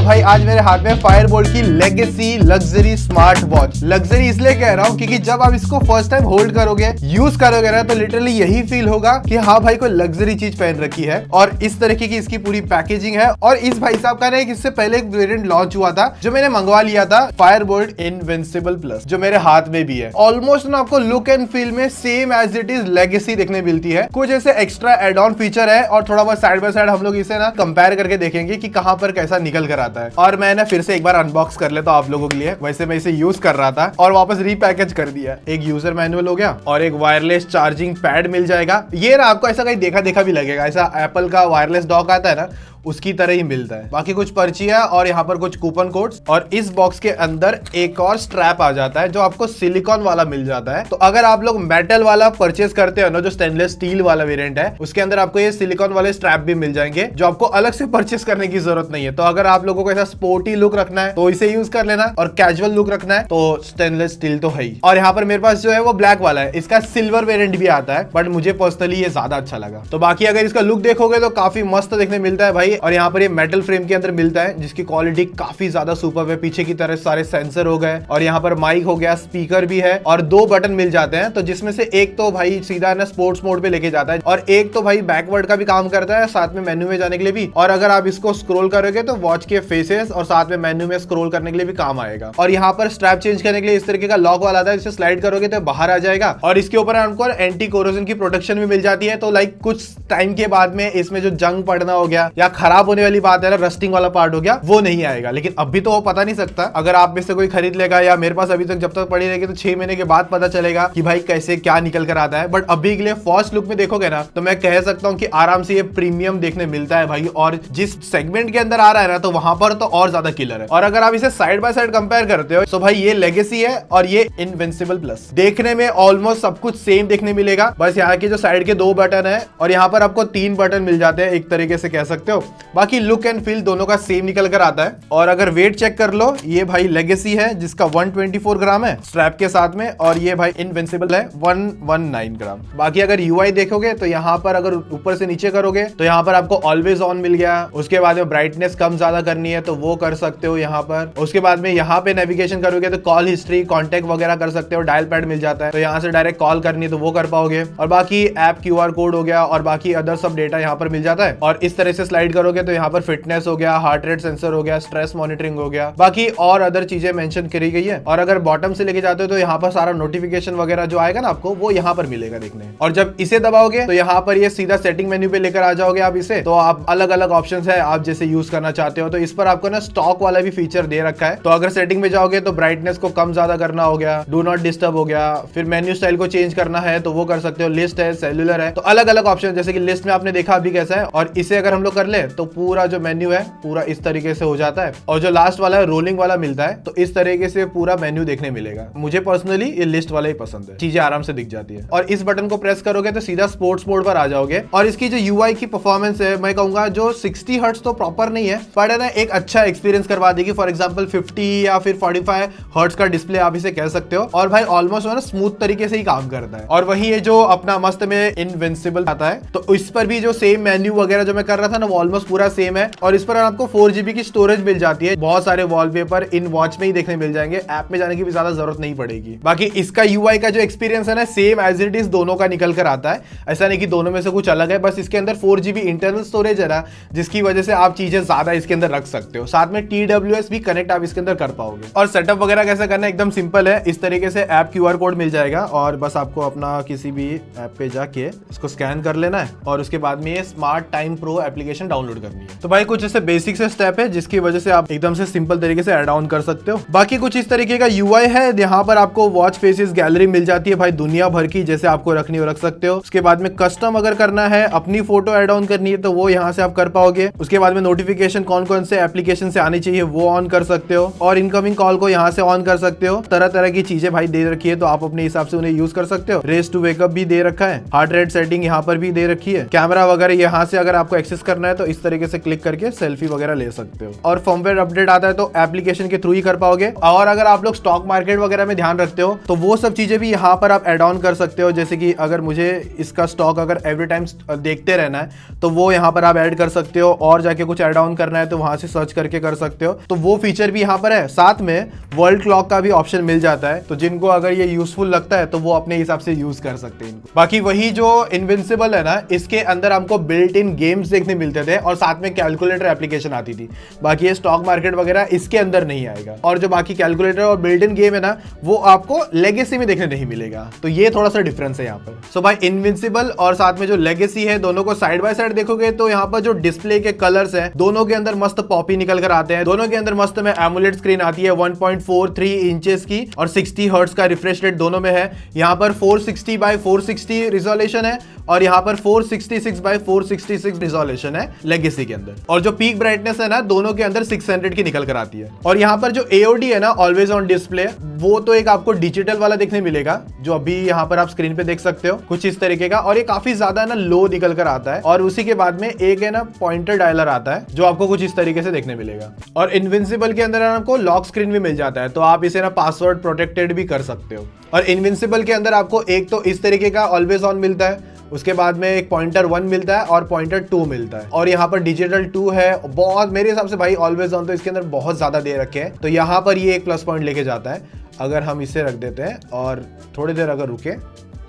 तो भाई आज मेरे हाथ में फायरबोल्ट की legacy luxury smart watch. Luxury इसलिए कह रहा हूँ क्योंकि जब आप इसको फर्स्ट टाइम होल्ड करोगे, यूज करोगे ना, तो लिटरली यही फील होगा कि हाँ भाई कोई लग्जरी चीज पहन रखी है। और इस तरीके की इसकी पूरी पैकेजिंग है। और इस भाई साहब का ना इससे पहले एक वेरिएंट लॉन्च हुआ था जो मैंने मंगवा लिया था, फायरबोल्ट इनविंसिबल प्लस, जो मेरे हाथ में भी है। ऑलमोस्ट ना आपको लुक एंड फील में same as it is legacy देखने मिलती है। कुछ ऐसे एक्स्ट्रा एड ऑन फीचर है और थोड़ा बहुत साइड बाय साइड हम लोग इसे ना कंपेयर करके देखेंगे कि कहां पर कैसा निकल कर आता है। और मैं ना फिर से एक बार अनबॉक्स कर लेता हूं आप लोगों के लिए। वैसे मैं इसे यूज कर रहा था और वापस रीपैकेज कर दिया। एक यूजर मैनुअल हो गया और एक वायरलेस चार्जिंग पैड मिल जाएगा। ये ना आपको ऐसा कहीं देखा देखा भी लगेगा, ऐसा एप्पल का वायरलेस डॉक आता है ना, उसकी तरह ही मिलता है। बाकी कुछ पर्चियां और यहाँ पर कुछ कूपन कोड्स। और इस बॉक्स के अंदर एक और स्ट्रैप आ जाता है जो आपको सिलिकॉन वाला मिल जाता है। तो अगर आप लोग मेटल वाला परचेस करते हो ना, जो स्टेनलेस स्टील वाला वेरिएंट है, उसके अंदर आपको ये सिलिकॉन वाले स्ट्रैप भी मिल जाएंगे जो आपको अलग से परचेस करने की जरूरत नहीं है। तो अगर आप लोगों को ऐसा स्पोर्टी लुक रखना है तो इसे यूज कर लेना, और कैजुअल लुक रखना है तो स्टेनलेस स्टील तो है ही। और यहाँ पर मेरे पास जो है वो ब्लैक वाला है, इसका सिल्वर वेरिएंट भी आता है, बट मुझे पर्सनली ये ज्यादा अच्छा लगा। तो बाकी अगर इसका लुक देखोगे तो काफी मस्त देखने मिलता है भाई। और यहाँ पर ये मेटल फ्रेम के अंदर मिलता है जिसकी क्वालिटी काफी ज्यादा सुपर है। पीछे की तरह सारे सेंसर हो गए और यहाँ पर माइक हो गया, स्पीकर भी है और दो बटन मिल जाते हैं। तो जिसमें से एक तो भाई सीधा ना स्पोर्ट्स मोड पे लेके जाता है और एक तो भाई बैकवर्ड का भी काम करता है, साथ में मेन्यू में जाने के लिए भी। और अगर आप इसको स्क्रॉल करोगे तो वॉच के फेसेस और साथ में मेन्यू में स्क्रॉल करने के लिए भी काम आएगा। और यहाँ पर स्ट्रैप चेंज करने के लिए इस तरीके का लॉक वाला आता है, जिसे स्लाइड करोगे तो बाहर आ जाएगा। और इसके ऊपर हमको एंटी कोरोजन की प्रोटेक्शन भी मिल जाती है। तो लाइक कुछ टाइम के बाद में इसमें जो जंग पड़ना हो गया या खराब होने वाली बात है ना, रस्टिंग वाला पार्ट हो गया, वो नहीं आएगा। लेकिन अभी तो वो पता नहीं सकता। अगर आप में से कोई खरीद लेगा या मेरे पास अभी तक जब तक पड़ी रहेगी तो 6 महीने के बाद पता चलेगा कि भाई कैसे क्या निकल कर आता है। बट अभी के लिए फर्स्ट लुक में देखोगे ना तो मैं कह सकता हूं कि आराम से ये प्रीमियम देखने मिलता है भाई। और जिस सेगमेंट के अंदर आ रहा है ना, तो वहां पर तो और ज्यादा किलर है। और अगर आप इसे साइड बाय साइड कंपेयर करते हो तो भाई ये लेगेसी है और ये इनविंसिबल प्लस। देखने में ऑलमोस्ट सब कुछ सेम देखने मिलेगा, बस यहाँ की जो साइड के 2 बटन है और यहाँ पर आपको 3 बटन मिल जाते हैं, एक तरीके से कह सकते हो। बाकी लुक एंड फील दोनों का सेम निकल कर आता है। और अगर वेट चेक कर लो, ये भाई लेगेसी है जिसका 124 ग्राम है स्ट्रैप के साथ में, और ये भाई इनविंसिबल है 119 ग्राम। बाकी अगर यूआई देखोगे तो यहाँ पर अगर ऊपर से नीचे करोगे तो यहाँ पर आपको ऑलवेज ऑन मिल गया। उसके बाद में ब्राइटनेस कम ज्यादा करनी है तो वो कर सकते हो यहाँ पर। उसके बाद में यहाँ पे नेविगेशन करोगे तो कॉल हिस्ट्री, कॉन्टेक्ट वगैरह कर सकते हो। डायल पैड मिल जाता है तो यहाँ से डायरेक्ट कॉल करनी है तो वो कर पाओगे। और बाकी ऐप QR कोड हो गया और बाकी अदर सब डेटा यहाँ पर मिल जाता है। और इस तरह से स्लाइड करोगे तो यहाँ पर फिटनेस हो गया, हार्ट रेट सेंसर हो गया, स्ट्रेस मॉनिटरिंग हो गया, बाकी और अदर चीजें मेंशन करी गई है। और अगर बॉटम से लेके जाते हो तो यहाँ पर सारा नोटिफिकेशन वगैरह जो आएगा ना आपको, वो यहाँ पर मिलेगा देखने। और जब इसे दबाओगे तो यहाँ पर ये सीधा सेटिंग मेन्यू पे लेकर आ जाओगे आप इसे। तो आप अलग अलग ऑप्शंस है, आप जैसे यूज करना चाहते हो। तो इस पर आपको ना स्टॉक वाला भी फीचर दे रखा है। तो अगर सेटिंग में जाओगे तो ब्राइटनेस को कम ज्यादा करना हो गया, डू नॉट डिस्टर्ब हो गया, फिर मेन्यू स्टाइल को चेंज करना है तो वो कर सकते हो, लिस्ट है, सेलुलर है, तो अलग अलग ऑप्शन। जैसे कि लिस्ट में आपने देखा अभी कैसा है, और इसे अगर हम लोग कर ले तो पूरा जो मेन्यू है पूरा इस तरीके से हो जाता है। और जो लास्ट वाला है रोलिंग वाला मिलता है, तो इस तरीके से पूरा मेन्यू देखने मिलेगा। मुझे पर्सनली ये लिस्ट वाला ही पसंद है, चीजें आराम से दिख जाती है। और इस बटन को प्रेस करोगे तो सीधा स्पोर्ट्स मोड पर आ जाओगे। और इसकी जो यूआई की परफॉर्मेंस है, मैं कहूंगा जो 60 हर्ट्ज तो प्रॉपर नहीं है, पर ना एक अच्छा एक्सपीरियंस करवा देगी। फॉर एग्जांपल 50 या फिर 45 हर्ट्ज का डिस्प्ले आप इसे कह सकते हो। और भाई ऑलमोस्ट ना स्मूथ तरीके से ही काम करता है। और वही ये जो अपना मस्त में इनविंसिबल आता है, तो इस पर भी जो सेम मेन्यू वगैरह जो मैं कर रहा था ना, वो ऑलमोस्ट पूरा सेम है। और इस पर आपको 4GB की स्टोरेज मिल जाती है। बहुत सारे वॉलपेपर इन वॉच में ही देखने मिल जाएंगे, ऐप में जाने की भी ज्यादा जरूरत नहीं पड़ेगी। बाकी इसका यूआई का जो एक्सपीरियंस है ना, सेम एज इट इज दोनों का निकल कर आता है। ऐसा नहीं कि दोनों में से कुछ अलग है, बस इसके अंदर 4GB इंटरनल स्टोरेज है ना, जिसकी वजह से आप चीजें ज्यादा इसके अंदर रख सकते हो। साथ में TWS भी कनेक्ट आप इसके अंदर कर पाओगे। और सेटअप वगैरह कैसे करना है एकदम सिंपल है। इस तरीके से ऐप QR कोड मिल जाएगा और बस आपको अपना किसी भी ऐप पे जाके इसको स्कैन कर लेना है और उसके बाद में ये smart time pro application download करनी है। तो भाई कुछ ऐसे बेसिक से स्टेप है जिसकी वजह से आप एकदम से सिंपल तरीके से ऐड ऑन कर सकते हो। बाकी कुछ इस तरीके का यूआई है। यहाँ पर आपको वॉच फेसेस गैलरी मिल जाती है भाई, दुनिया भर की, जैसे आपको रखनी हो रख सकते हो। उसके बाद में कस्टम अगर करना है, अपनी फोटो ऐड ऑन करनी है तो वो यहाँ से आप कर पाओगे। उसके बाद में नोटिफिकेशन कौन कौन से एप्लीकेशन से आनी चाहिए वो ऑन कर सकते हो, और इनकमिंग कॉल को यहाँ से ऑन कर सकते हो। तरह तरह की चीजें भाई दे रखी है तो आप अपने हिसाब से उन्हें यूज कर सकते हो। रेस टू वेकअप भी दे रखा है, हार्ट रेट सेटिंग यहाँ पर भी दे रखी है। कैमरा वगैरह यहाँ से अगर आपको एक्सेस करना है तो इस तरीके से क्लिक करके सेल्फी वगैरह ले सकते हो। और फर्मवेयर अपडेट आता है तो एप्लीकेशन के थ्रू ही कर पाओगे। और अगर आप लोग स्टॉक मार्केट वगैरह में ध्यान रखते हो तो वो सब चीजें भी यहाँ पर आप एड ऑन कर सकते हो। जैसे कि अगर मुझे इसका स्टॉक अगर एवरी टाइम देखते रहना है तो वो यहाँ पर आप ऐड कर सकते हो, और जाके कुछ ऐड ऑन करना है तो वहां से सर्च करके कर सकते हो। तो वो फीचर भी यहाँ पर है। साथ में वर्ल्ड क्लॉक का भी ऑप्शन मिल जाता है, तो जिनको अगर ये यूजफुल लगता है तो वो अपने हिसाब से यूज कर सकते हैं इनको। बाकी वही जो इनविंसिबल है ना, इसके अंदर हमको बिल्ट इन गेम्स देखने मिलते थे और साथ में कैलकुलेटर एप्लीकेशन आती थी। बाकी ये स्टॉक मार्केट वगैरह इसके अंदर नहीं आएगा। और जो बाकी कैलकुलेटर और बिल्ट इन गेम है ना, वो आपको लेगेसी में देखने नहीं मिलेगा। तो ये थोड़ा सा डिफरेंस है यहाँ पर। सो भाई इनविंसिबल और साथ में जो लेगेसी है, दोनों को साइड बाय साइड देखोगे तो यहाँ पर जो डिस्प्ले के कलर्स हैं, दोनों के अंदर मस्त पॉपी निकल कर आते हैं। दोनों के अंदर मस्त में एमोलेड स्क्रीन आती है 1.43 इंचेस की, और 60 हर्ट्ज का रिफ्रेश रेट दोनों में है। यहाँ पर 460 बाय 460 रिजोल्यूशन है, और यहाँ पर 466 बाय 466 रिजोल्यूशन है लेगेसी के अंदर। और जो पीक ब्राइटनेस है ना, दोनों के अंदर 600 की निकल कर आती है। और यहाँ पर जो AOD है ना, ऑलवेज ऑन डिस्प्ले, वो तो एक आपको डिजिटल वाला देखने मिलेगा, जो अभी यहाँ पर आप स्क्रीन पे देख सकते हो, कुछ इस तरीके का। और ये काफी ज्यादा ना लो निकल कर आता है। और उसी के बाद में एक है ना पॉइंटर डायलर आता है, जो आपको कुछ इस तरीके से देखने मिलेगा। और इनविंसिबल के अंदर आपको लॉक स्क्रीन भी मिल जाता है, तो आप इसे ना पासवर्ड प्रोटेक्टेड भी कर सकते हो। और इनविंसिबल के अंदर आपको एक तो इस तरीके का ऑलवेज ऑन मिलता है, उसके बाद में एक पॉइंटर 1 मिलता है और पॉइंटर 2 मिलता है। और यहाँ पर डिजिटल 2 है। बहुत मेरे हिसाब से भाई ऑलवेज ऑन तो इसके अंदर बहुत ज्यादा दे रखे हैं, तो यहाँ पर ये एक प्लस पॉइंट लेके जाता है। अगर हम इसे रख देते हैं और थोड़ी देर अगर रुके,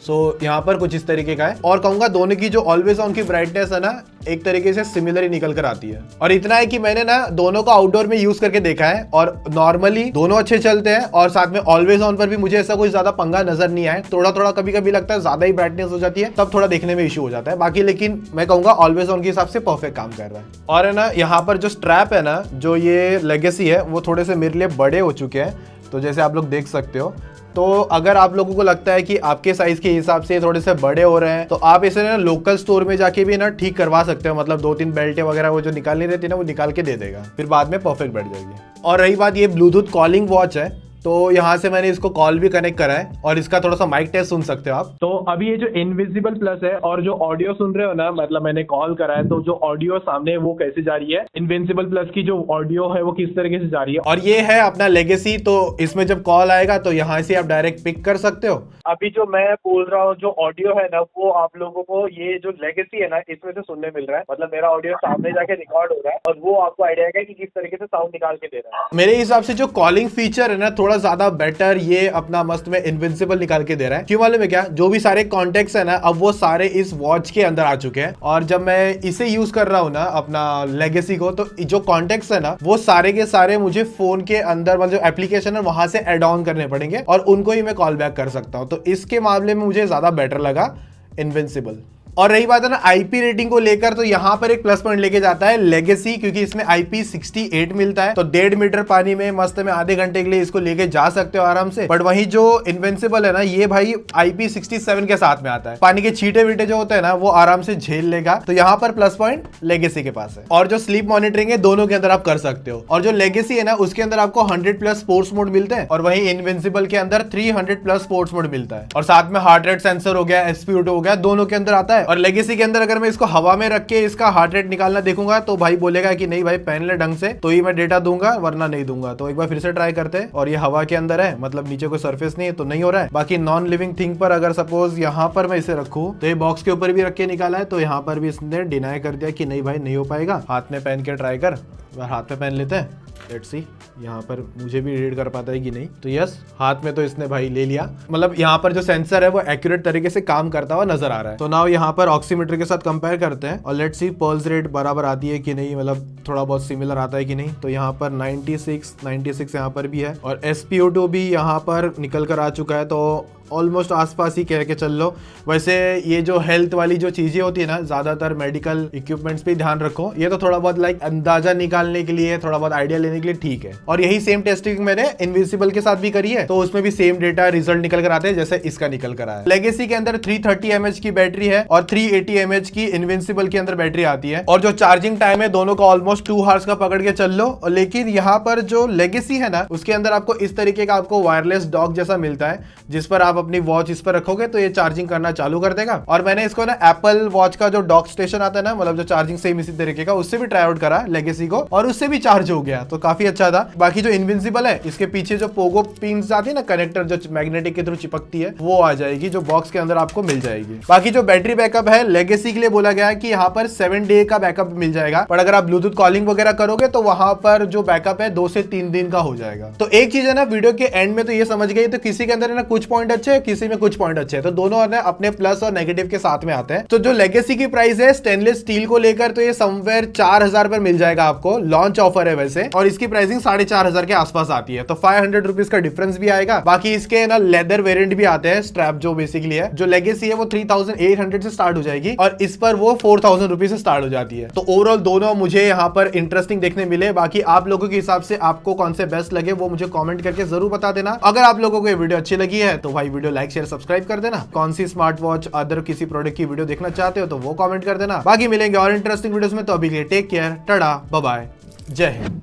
सो यहाँ पर कुछ इस तरीके का है। और कहूंगा दोनों की जो ऑलवेज ऑन की ब्राइटनेस है ना, एक तरीके से सिमिलर ही निकल कर आती है। और इतना है कि मैंने ना दोनों को आउटडोर में यूज करके देखा है, और नॉर्मली दोनों अच्छे चलते हैं। और साथ में ऑलवेज ऑन पर भी मुझे ऐसा कोई ज्यादा पंगा नजर नहीं आया। थोड़ा थोड़ा कभी कभी लगता है ज्यादा ही ब्राइटनेस हो जाती है, तब थोड़ा देखने में इशू हो जाता है। बाकी लेकिन मैं कहूंगा ऑलवेज ऑन के हिसाब से परफेक्ट काम कर रहा है। और है ना यहाँ पर जो स्ट्रैप है ना, जो ये लेगेसी है, वो थोड़े से मेरे लिए बड़े हो चुके हैं। तो जैसे आप लोग देख सकते हो, तो अगर आप लोगों को लगता है कि आपके साइज के हिसाब से थोड़े से बड़े हो रहे हैं, तो आप इसे ना लोकल स्टोर में जाके भी ना ठीक करवा सकते हो। मतलब 2-3 बेल्टें वगैरह वो जो निकालनी रहती है ना, वो निकाल के दे देगा, फिर बाद में परफेक्ट बैठ जाएगी। और रही बात, ये ब्लूटूथ कॉलिंग वॉच है, तो यहाँ से मैंने इसको कॉल भी कनेक्ट करा है, और इसका थोड़ा सा माइक टेस्ट सुन सकते हो आप। तो अभी ये जो इनविजिबल प्लस है और जो ऑडियो सुन रहे हो ना, मतलब मैंने कॉल करा है, तो जो ऑडियो सामने वो कैसे जा रही है, इनविजिबल प्लस की जो ऑडियो है वो किस तरीके से जा रही है। और ये है अपना लेगेसी, तो इसमें जब कॉल आएगा तो यहाँ से आप डायरेक्ट पिक कर सकते हो। अभी जो मैं बोल रहा हूँ, जो ऑडियो है ना, वो आप लोगों को ये जो लेगेसी है ना, इसमें से सुनने मिल रहा है। मतलब मेरा ऑडियो सामने जाके रिकॉर्ड हो रहा है, और वो आपको आइडिया है कि किस तरीके से साउंड निकाल के दे रहा है। मेरे हिसाब से जो कॉलिंग फीचर है ना, थोड़ा ज्यादा बेटर ये अपना मस्त में इनविंसिबल निकाल के दे रहा है। क्यों मालूम है क्या? जो भी सारे कॉन्टेक्ट्स है ना, अब वो सारे इस वॉच के अंदर आ चुके हैं। और जब मैं इसे यूज कर रहा हूँ ना, अपना लेगेसी को, तो जो कॉन्टेक्ट्स है ना, वो सारे के सारे मुझे फोन के अंदर मतलब जो एप्लीकेशन है वहां से एड ऑन करने पड़ेंगे, और उनको ही मैं कॉल बैक कर सकता हूँ। तो इसके मामले में मुझे ज्यादा बेटर लगा इनविंसिबल। और रही बात है ना आईपी रेटिंग को लेकर, तो यहाँ पर एक प्लस पॉइंट लेके जाता है लेगेसी, क्योंकि इसमें IP68 मिलता है। तो 1.5 मीटर पानी में मस्त में आधे घंटे के लिए इसको लेके जा सकते हो आराम से। बट वही जो इनविंसिबल है ना, ये भाई IP67 के साथ में आता है। पानी के छींटे वीटे जो होते हैं ना, वो आराम से झेल लेगा। तो यहाँ पर प्लस पॉइंट लेगेसी के पास है। और जो स्लीप मॉनिटरिंग है, दोनों के अंदर आप कर सकते हो। और जो लेगेसी है ना, उसके अंदर आपको 100+ स्पोर्ट्स मोड मिलते हैं, और वही इनविंसिबल के अंदर 300+ स्पोर्ट्स मोड मिलता है। और साथ में हार्ट रेट सेंसर हो गया, SpO2 हो गया, दोनों के अंदर आता है। और लेगेसी के अंदर अगर मैं इसको हवा में रख के इसका हार्ट रेट निकालना देखूंगा, तो भाई बोलेगा कि नहीं भाई पहन ले ढंग से, तो ही मैं डेटा दूंगा, वरना नहीं दूंगा। तो एक बार फिर से ट्राई करते हैं। और ये हवा के अंदर है, मतलब नीचे कोई सरफेस नहीं है, तो नहीं हो रहा है। बाकी नॉन लिविंग थिंग पर अगर सपोज यहाँ पर मैं इसे रखूं, तो ये बॉक्स के ऊपर भी रख के निकाला है, तो यहाँ पर भी इसने डिनाई कर दिया कि नहीं भाई नहीं हो पाएगा। हाथ में पहन के ट्राई कर, हाथ में पहन लेते हैं, लेट्स सी यहाँ पर मुझे भी रीड कर पाता है कि नहीं। तो यस, हाथ में तो इसने भाई ले लिया। मतलब यहाँ पर जो सेंसर है वो एक्यूरेट तरीके से काम करता हुआ नजर आ रहा है। तो नाउ यहाँ पर ऑक्सीमीटर के साथ कंपेयर करते हैं, और लेट्स सी पल्स रेट बराबर आती है कि नहीं, मतलब थोड़ा बहुत सिमिलर आता है कि नहीं। तो यहाँ पर 96 यहाँ पर भी है, और SpO2 भी यहाँ पर निकल कर आ चुका है। तो ऑलमोस्ट आसपास ही कह के चल लो। वैसे ये जो हेल्थ वाली जो चीजें होती है ना, ज्यादातर मेडिकल इक्विपमेंट्स पे ध्यान रखो। ये तो थोड़ा बहुत लाइक अंदाजा निकालने के लिए, थोड़ा बहुत आइडिया लेने के लिए ठीक है। और यही सेम टेस्टिंग मैंने इनविजिबल के साथ भी करी है, तो उसमें भी सेम डेटा रिजल्ट निकल कर आते हैं जैसे इसका निकल कर आया। लेगेसी के अंदर 330 mAh की बैटरी है, और 380 mAh की इनविजिबल के अंदर बैटरी आती है। और जो चार्जिंग टाइम है दोनों का ऑलमोस्ट 2 आवर्स का पकड़ के चल लो। लेकिन यहाँ पर जो लेगेसी है ना, उसके अंदर आपको इस तरीके का आपको वायरलेस डॉक जैसा मिलता है, जिस पर आप अपनी वॉच इस पर रखोगे तो ये चार्जिंग करना चालू कर देगा। और मैंने इसको ना एप्पल वॉच का जो डॉक स्टेशन आता है ना, मतलब जो चार्जिंग सेम इसी तरीके का, उससे भी ट्राई आउट करा लेगेसी को और उससे भी चार्ज हो गया, तो काफी अच्छा था। बाकी जो इनविंसिबल है, इसके पीछे जो पोगो पिन्स आती है ना, कनेक्टर जो मैग्नेटिक के थ्रू चिपकती है, वो आ जाएगी, जो बॉक्स के अंदर आपको मिल जाएगी। बाकी जो बैटरी बैकअप है, लेगेसी के लिए बोला गया है कि यहाँ पर 7 डे का बैकअप मिल जाएगा, पर अगर आप ब्लूटूथ कॉलिंग वगैरह करोगे तो वहां पर जो बैकअप है 2 से 3 दिन का हो जाएगा। तो एक चीज है ना, वीडियो के एंड में तो ये समझ गई, तो किसी के अंदर है ना कुछ पॉइंट अच्छे हैं, किसी में कुछ पॉइंट अच्छे हैं, तो दोनों है अपने प्लस और नेगेटिव के साथ में आते हैं। तो जो लेगेसी की प्राइस है स्टेनलेस स्टील को लेकर, तो ये समवेयर 4000 पर मिल जाएगा आपको, लॉन्च ऑफर है वैसे, और इसकी प्राइसिंग 4500 के आसपास आती है, तो 500 रुपीज का डिफरेंस भी आएगा। बाकी इसके ना लेदर वेरिएंट भी आते हैं, स्ट्रैप जो बेसिकली है, जो लेगेसी है वो 3800 से स्टार्ट हो जाएगी और इस पर वो 4000 रुपीज से स्टार्ट हो जाती है। तो ओवरऑल दोनों मुझे यहाँ पर इंटरेस्टिंग देखने मिले। बाकी आप लोगों के हिसाब से आपको कौन से बेस्ट लगे वो मुझे कमेंट करके जरूर बता देना। अगर आप लोगों को ये वीडियो अच्छी लगी है तो भाई वीडियो लाइक शेयर सब्सक्राइब कर देना। कौन सी स्मार्ट वॉच अदर किसी प्रोडक्ट की वीडियो देखना चाहते हो तो वो कमेंट कर देना। बाकी मिलेंगे और इंटरेस्टिंग वीडियोस में, तो अभी के लिए take care, tata bye bye, जय हिंद।